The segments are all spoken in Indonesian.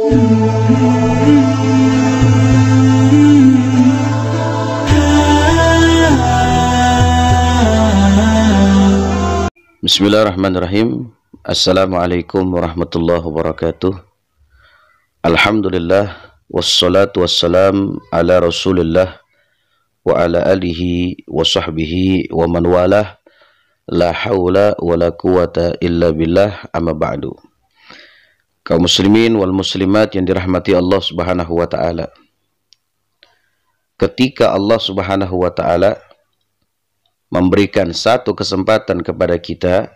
Bismillahirrahmanirrahim. Assalamualaikum warahmatullahi wabarakatuh. Alhamdulillah, wassalatu wassalam ala rasulillah wa ala alihi wa sahbihi wa man walah. La hawla wa la quwata illa billah, amma ba'du. Kaum muslimin wal muslimat yang dirahmati Allah subhanahu wa ta'ala, ketika Allah subhanahu wa ta'ala memberikan satu kesempatan kepada kita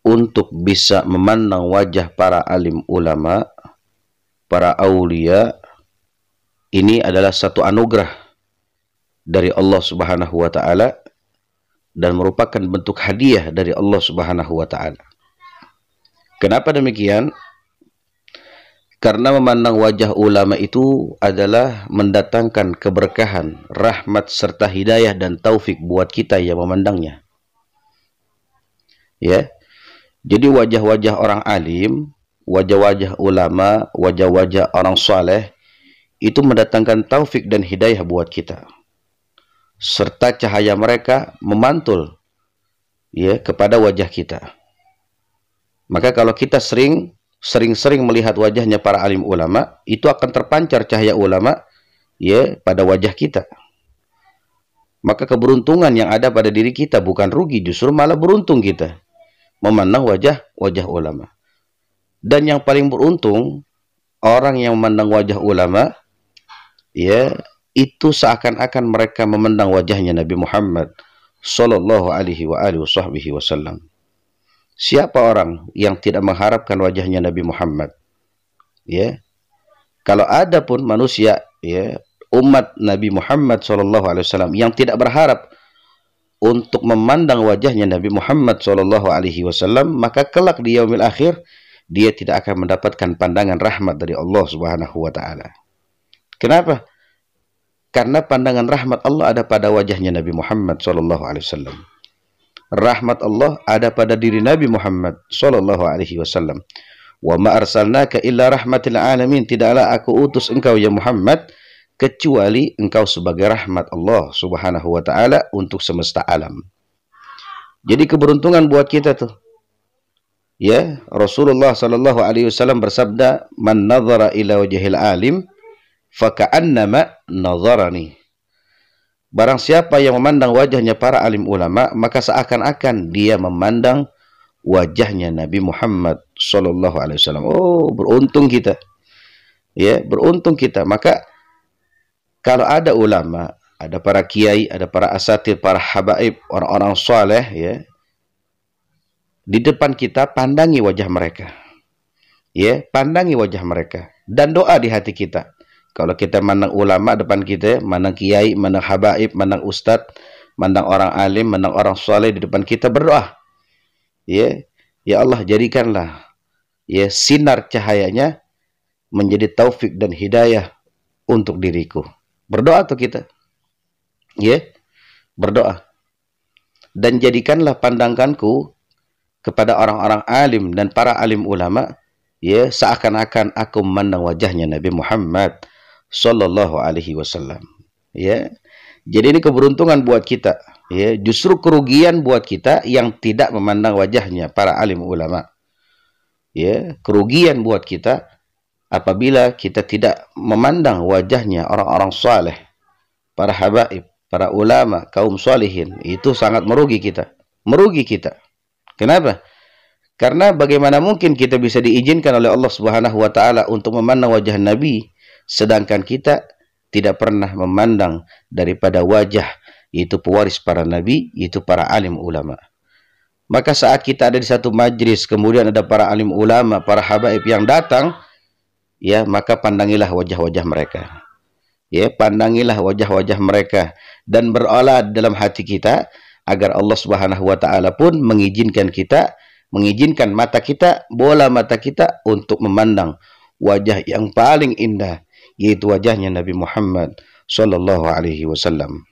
untuk bisa memandang wajah para alim ulama, para aulia, ini adalah satu anugerah dari Allah subhanahu wa ta'ala dan merupakan bentuk hadiah dari Allah subhanahu wa ta'ala. Kenapa demikian? Karena memandang wajah ulama itu adalah mendatangkan keberkahan, rahmat serta hidayah dan taufik buat kita yang memandangnya. Ya. Jadi wajah-wajah orang alim, wajah-wajah ulama, wajah-wajah orang saleh itu mendatangkan taufik dan hidayah buat kita. Serta cahaya mereka memantul ya kepada wajah kita. Maka kalau kita sering-sering melihat wajahnya para alim ulama, itu akan terpancar cahaya ulama ya pada wajah kita. Maka keberuntungan yang ada pada diri kita bukan rugi, justru malah beruntung kita memandang wajah ulama. Dan yang paling beruntung orang yang memandang wajah ulama ya, itu seakan-akan mereka memandang wajahnya Nabi Muhammad sallallahu alaihi wasallam. Siapa orang yang tidak mengharapkan wajahnya Nabi Muhammad? Ya. Kalau ada pun manusia ya, umat Nabi Muhammad sallallahu alaihi wasallam yang tidak berharap untuk memandang wajahnya Nabi Muhammad sallallahu alaihi wasallam, maka kelak di yaumil akhir dia tidak akan mendapatkan pandangan rahmat dari Allah Subhanahu wa taala. Kenapa? Karena pandangan rahmat Allah ada pada wajahnya Nabi Muhammad sallallahu alaihi wasallam. Rahmat Allah ada pada diri Nabi Muhammad sallallahu alaihi wasallam. Wa ma arsalnaka illa rahmatil alamin, tidaklah aku utus engkau ya Muhammad kecuali engkau sebagai rahmat Allah subhanahu wa ta'ala untuk semesta alam. Jadi keberuntungan buat kita tuh. Ya, Rasulullah sallallahu alaihi wasallam bersabda, "Man nadhara ila wajhil alim faka'annama nadharani." Barang siapa yang memandang wajahnya para alim ulama, maka seakan-akan dia memandang wajahnya Nabi Muhammad sallallahu alaihi wasallam. Oh, beruntung kita. Ya, beruntung kita. Maka kalau ada ulama, ada para kiai, ada para asatid, para habaib, orang-orang saleh ya, di depan kita pandangi wajah mereka. Ya, pandangi wajah mereka dan doa di hati kita. Kalau kita mandang ulama depan kita, mandang kiai, mandang habaib, mandang ustadz, mandang orang alim, mandang orang saleh di depan kita, berdoa. Ya, ya Allah, jadikanlah ya sinar cahayanya menjadi taufik dan hidayah untuk diriku. Berdoa tuh kita. Ya, berdoa. Dan jadikanlah pandanganku kepada orang-orang alim dan para alim ulama ya seakan-akan aku memandang wajahnya Nabi Muhammad sallallahu alaihi wasallam. Ya. Jadi ini keberuntungan buat kita, ya. Justru kerugian buat kita yang tidak memandang wajahnya para alim ulama. Ya, kerugian buat kita apabila kita tidak memandang wajahnya orang-orang saleh, para habaib, para ulama, kaum salihin. Itu sangat merugi kita. Merugi kita. Kenapa? Karena bagaimana mungkin kita bisa diizinkan oleh Allah Subhanahu wa taala untuk memandang wajah Nabi sedangkan kita tidak pernah memandang daripada wajah yaitu pewaris para nabi, yaitu para alim ulama. Maka saat kita ada di satu majlis, kemudian ada para alim ulama, para habaib yang datang, ya, maka pandangilah wajah-wajah mereka. Ya, pandangilah wajah-wajah mereka dan berolah dalam hati kita agar Allah Subhanahu wa taala pun mengizinkan kita, mengizinkan mata kita, bola mata kita untuk memandang wajah yang paling indah, yaitu wajahnya Nabi Muhammad sallallahu alaihi wasallam.